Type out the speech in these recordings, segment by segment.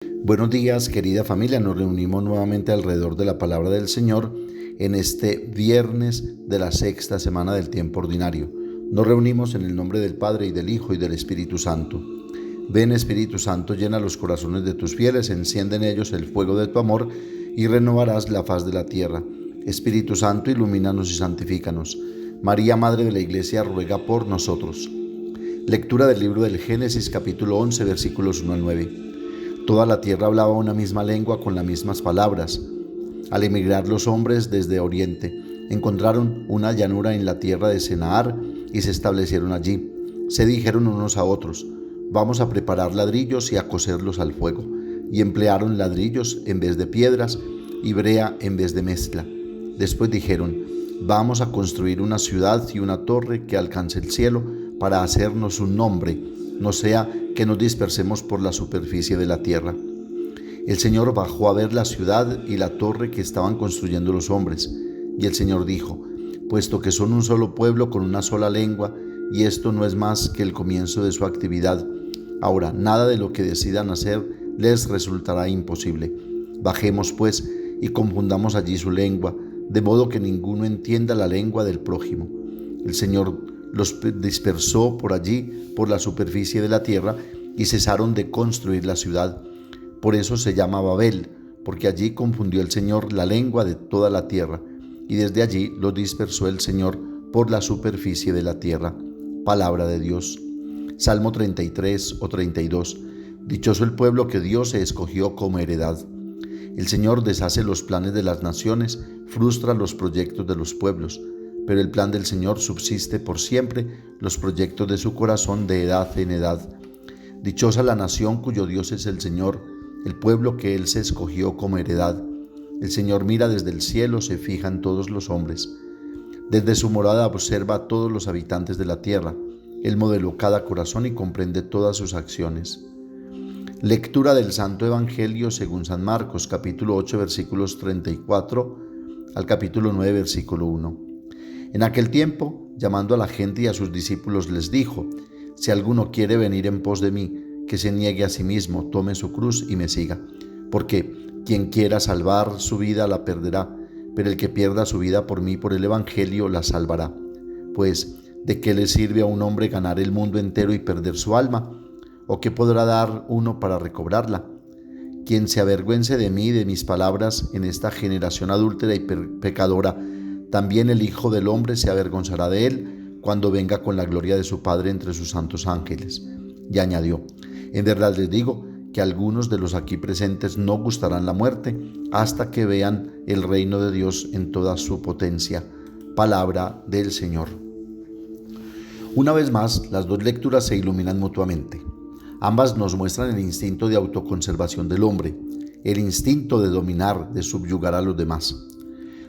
Buenos días, querida familia. Nos reunimos nuevamente alrededor de la palabra del Señor en este viernes de la sexta semana del tiempo ordinario. Nos reunimos en el nombre del Padre, y del Hijo, y del Espíritu Santo. Ven, Espíritu Santo, llena los corazones de tus fieles, enciende en ellos el fuego de tu amor, y renovarás la faz de la tierra. Espíritu Santo, ilumínanos y santifícanos. María, Madre de la Iglesia, ruega por nosotros. Lectura del libro del Génesis, capítulo 11, versículos 1 al 9. Toda la tierra hablaba una misma lengua con las mismas palabras. Al emigrar los hombres desde Oriente, encontraron una llanura en la tierra de Senaar y se establecieron allí. Se dijeron unos a otros: vamos a preparar ladrillos y a coserlos al fuego. Y emplearon ladrillos en vez de piedras y brea en vez de mezcla. Después dijeron: vamos a construir una ciudad y una torre que alcance el cielo para hacernos un nombre, no sea que nos dispersemos por la superficie de la tierra. El Señor bajó a ver la ciudad y la torre que estaban construyendo los hombres. Y el Señor dijo: puesto que son un solo pueblo con una sola lengua, y esto no es más que el comienzo de su actividad, ahora nada de lo que decidan hacer les resultará imposible. Bajemos pues y confundamos allí su lengua, de modo que ninguno entienda la lengua del prójimo. El Señor los dispersó por allí, por la superficie de la tierra, y cesaron de construir la ciudad. Por eso se llama Babel, porque allí confundió el Señor la lengua de toda la tierra, y desde allí los dispersó el Señor por la superficie de la tierra. Palabra de Dios. Salmo 33 o 32. Dichoso el pueblo que Dios se escogió como heredad. El Señor deshace los planes de las naciones, frustra los proyectos de los pueblos, pero el plan del Señor subsiste por siempre, los proyectos de su corazón de edad en edad. Dichosa la nación cuyo Dios es el Señor, el pueblo que Él se escogió como heredad. El Señor mira desde el cielo, se fija en todos los hombres. Desde su morada observa a todos los habitantes de la tierra. Él modeló cada corazón y comprende todas sus acciones. Lectura del Santo Evangelio según San Marcos, capítulo 8, versículos 34 al capítulo 9, versículo 1. En aquel tiempo, llamando a la gente y a sus discípulos, les dijo: si alguno quiere venir en pos de mí, que se niegue a sí mismo, tome su cruz y me siga. Porque quien quiera salvar su vida la perderá, pero el que pierda su vida por mí, por el Evangelio, la salvará. Pues, ¿de qué le sirve a un hombre ganar el mundo entero y perder su alma? ¿O qué podrá dar uno para recobrarla? Quien se avergüence de mí y de mis palabras en esta generación adúltera y pecadora, también el Hijo del Hombre se avergonzará de él cuando venga con la gloria de su Padre entre sus santos ángeles. Y añadió: en verdad les digo que algunos de los aquí presentes no gustarán la muerte hasta que vean el reino de Dios en toda su potencia. Palabra del Señor. Una vez más, las dos lecturas se iluminan mutuamente. Ambas nos muestran el instinto de autoconservación del hombre, el instinto de dominar, de subyugar a los demás.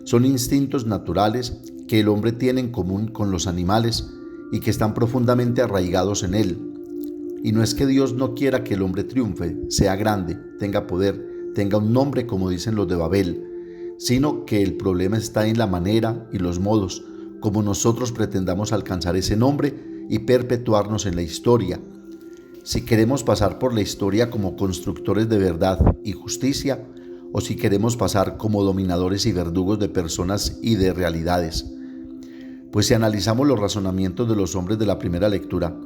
Son instintos naturales que el hombre tiene en común con los animales y que están profundamente arraigados en él. Y no es que Dios no quiera que el hombre triunfe, sea grande, tenga poder, tenga un nombre como dicen los de Babel, sino que el problema está en la manera y los modos como nosotros pretendamos alcanzar ese nombre y perpetuarnos en la historia. Si queremos pasar por la historia como constructores de verdad y justicia, o si queremos pasar como dominadores y verdugos de personas y de realidades. Pues si analizamos los razonamientos de los hombres de la primera lectura,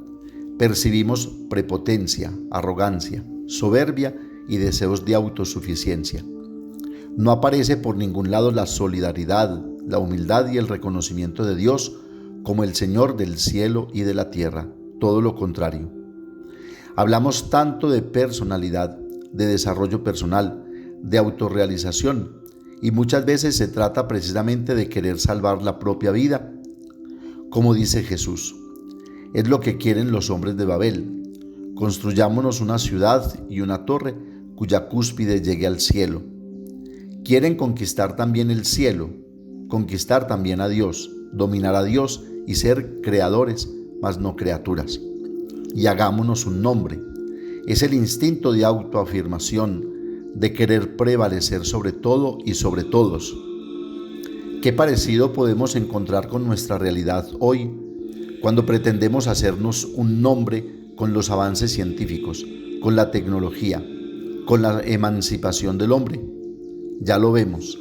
percibimos prepotencia, arrogancia, soberbia y deseos de autosuficiencia. No aparece por ningún lado la solidaridad, la humildad y el reconocimiento de Dios como el Señor del cielo y de la tierra, todo lo contrario. Hablamos tanto de personalidad, de desarrollo personal, de autorrealización, y muchas veces se trata precisamente de querer salvar la propia vida. Como dice Jesús, es lo que quieren los hombres de Babel: construyámonos una ciudad y una torre cuya cúspide llegue al cielo. Quieren conquistar también el cielo, conquistar también a Dios, dominar a Dios y ser creadores, mas no criaturas. Y hagámonos un nombre. Es el instinto de autoafirmación, de querer prevalecer sobre todo y sobre todos. ¿Qué parecido podemos encontrar con nuestra realidad hoy, cuando pretendemos hacernos un nombre con los avances científicos, con la tecnología? con la emancipación del hombre. Ya lo vemos,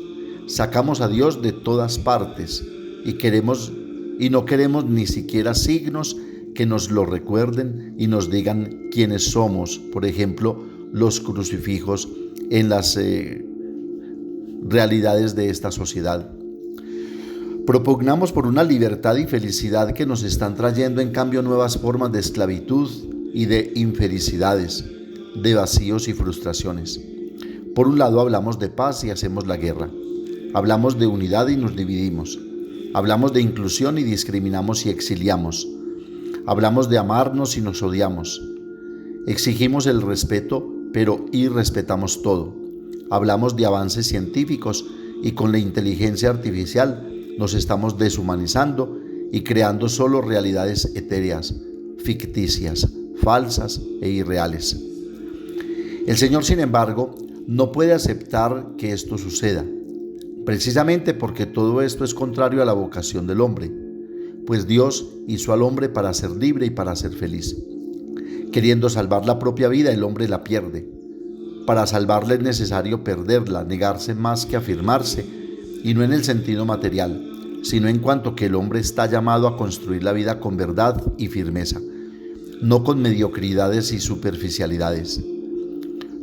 sacamos a Dios de todas partes y no queremos ni siquiera signos que nos lo recuerden y nos digan quiénes somos. Por ejemplo, los crucifijos en las realidades de esta sociedad. Propugnamos por una libertad y felicidad que nos están trayendo en cambio nuevas formas de esclavitud y de infelicidades, de vacíos y frustraciones. Por un lado hablamos de paz y hacemos la guerra. Hablamos de unidad y nos dividimos. Hablamos de inclusión y discriminamos y exiliamos. Hablamos de amarnos y nos odiamos. Exigimos el respeto, pero irrespetamos todo. Hablamos de avances científicos y con la inteligencia artificial nos estamos deshumanizando y creando solo realidades etéreas, ficticias, falsas e irreales. El Señor, sin embargo, no puede aceptar que esto suceda, precisamente porque todo esto es contrario a la vocación del hombre, pues Dios hizo al hombre para ser libre y para ser feliz. Queriendo salvar la propia vida, el hombre la pierde. Para salvarla es necesario perderla, negarse más que afirmarse, y no en el sentido material, sino en cuanto que el hombre está llamado a construir la vida con verdad y firmeza, no con mediocridades y superficialidades.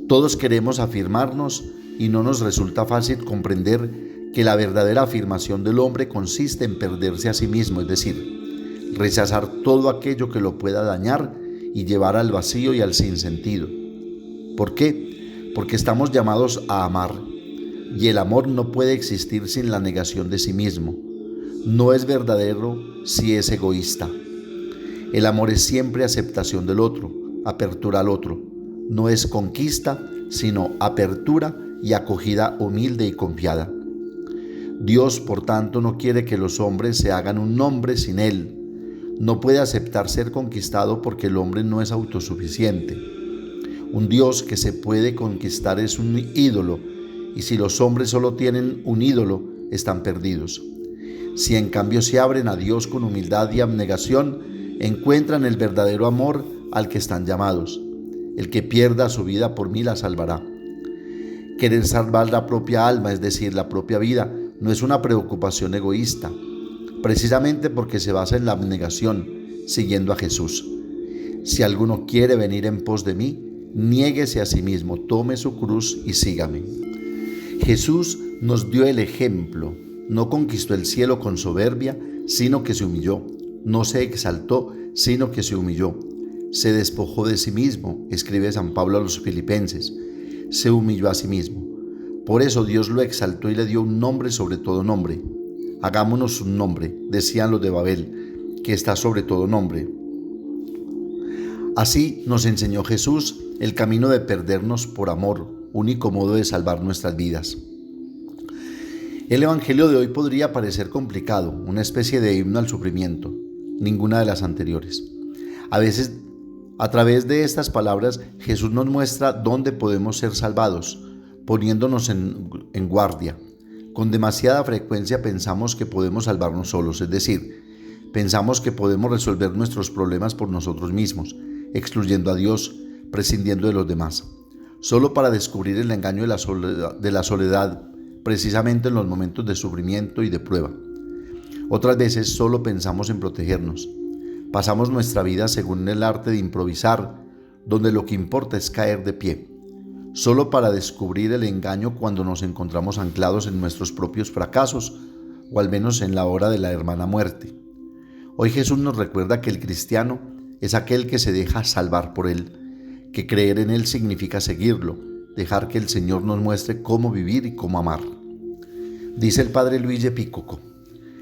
Todos queremos afirmarnos y no nos resulta fácil comprender que la verdadera afirmación del hombre consiste en perderse a sí mismo, es decir, rechazar todo aquello que lo pueda dañar y llevar al vacío y al sinsentido. ¿Por qué? Porque estamos llamados a amar, y el amor no puede existir sin la negación de sí mismo. No es verdadero si es egoísta. El amor es siempre aceptación del otro, apertura al otro. No es conquista, sino apertura y acogida humilde y confiada. Dios, por tanto, no quiere que los hombres se hagan un nombre sin Él. No puede aceptar ser conquistado porque el hombre no es autosuficiente. Un Dios que se puede conquistar es un ídolo, y si los hombres solo tienen un ídolo, están perdidos. Si en cambio se abren a Dios con humildad y abnegación, encuentran el verdadero amor al que están llamados. El que pierda su vida por mí la salvará. Querer salvar la propia alma, es decir, la propia vida, no es una preocupación egoísta, precisamente porque se basa en la abnegación, siguiendo a Jesús. Si alguno quiere venir en pos de mí, niéguese a sí mismo, tome su cruz y sígame. Jesús nos dio el ejemplo. No conquistó el cielo con soberbia, sino que se humilló. No se exaltó, sino que se humilló. Se despojó de sí mismo, escribe San Pablo a los Filipenses. Se humilló a sí mismo. Por eso Dios lo exaltó y le dio un nombre sobre todo nombre. Hagámonos un nombre, decían los de Babel, que está sobre todo nombre. Así nos enseñó Jesús el camino de perdernos por amor, único modo de salvar nuestras vidas. El Evangelio de hoy podría parecer complicado, una especie de himno al sufrimiento, ninguna de las anteriores. A veces, a través de estas palabras, Jesús nos muestra dónde podemos ser salvados, poniéndonos en guardia. Con demasiada frecuencia pensamos que podemos salvarnos solos, es decir, pensamos que podemos resolver nuestros problemas por nosotros mismos, excluyendo a Dios, prescindiendo de los demás, solo para descubrir el engaño de la soledad, precisamente en los momentos de sufrimiento y de prueba. Otras veces solo pensamos en protegernos. Pasamos nuestra vida según el arte de improvisar, donde lo que importa es caer de pie, solo para descubrir el engaño cuando nos encontramos anclados en nuestros propios fracasos, o al menos en la hora de la hermana muerte. Hoy Jesús nos recuerda que el cristiano es aquel que se deja salvar por Él, que creer en Él significa seguirlo, dejar que el Señor nos muestre cómo vivir y cómo amar. Dice el padre Luigi Picoco: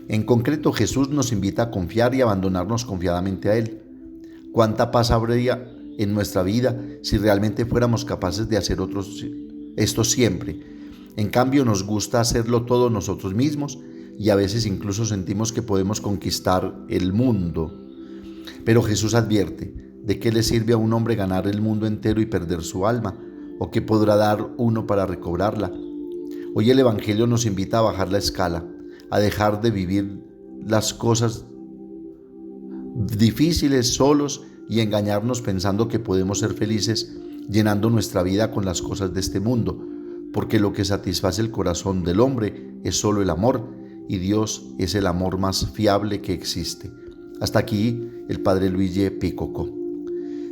en concreto, Jesús nos invita a confiar y abandonarnos confiadamente a Él. ¿Cuánta paz habría en nuestra vida si realmente fuéramos capaces de hacer esto siempre? En cambio, nos gusta hacerlo todo nosotros mismos y a veces incluso sentimos que podemos conquistar el mundo. Pero Jesús advierte: ¿de qué le sirve a un hombre ganar el mundo entero y perder su alma? ¿O qué podrá dar uno para recobrarla? Hoy el Evangelio nos invita a bajar la escala, a dejar de vivir las cosas difíciles solos y engañarnos pensando que podemos ser felices llenando nuestra vida con las cosas de este mundo, porque lo que satisface el corazón del hombre es solo el amor, y Dios es el amor más fiable que existe. Hasta aquí el Padre Luigi Picocco.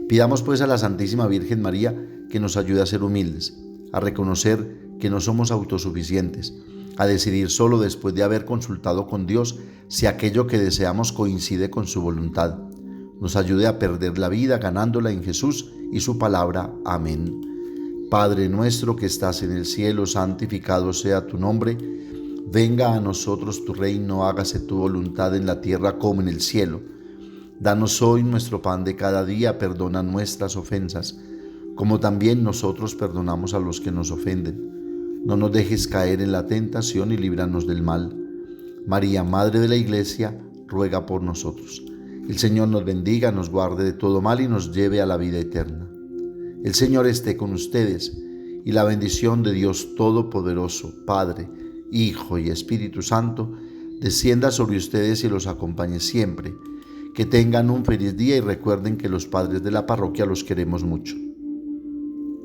Pidamos pues a la Santísima Virgen María que nos ayude a ser humildes, a reconocer que no somos autosuficientes, a decidir solo después de haber consultado con Dios si aquello que deseamos coincide con su voluntad. Nos ayude a perder la vida ganándola en Jesús y su palabra. Amén. Padre nuestro que estás en el cielo, santificado sea tu nombre. Venga a nosotros tu reino, hágase tu voluntad en la tierra como en el cielo. Danos hoy nuestro pan de cada día, perdona nuestras ofensas, como también nosotros perdonamos a los que nos ofenden. No nos dejes caer en la tentación y líbranos del mal. María, Madre de la Iglesia, ruega por nosotros. El Señor nos bendiga, nos guarde de todo mal y nos lleve a la vida eterna. El Señor esté con ustedes, y la bendición de Dios Todopoderoso, Padre, Hijo y Espíritu Santo, descienda sobre ustedes y los acompañe siempre. Que tengan un feliz día y recuerden que los padres de la parroquia los queremos mucho.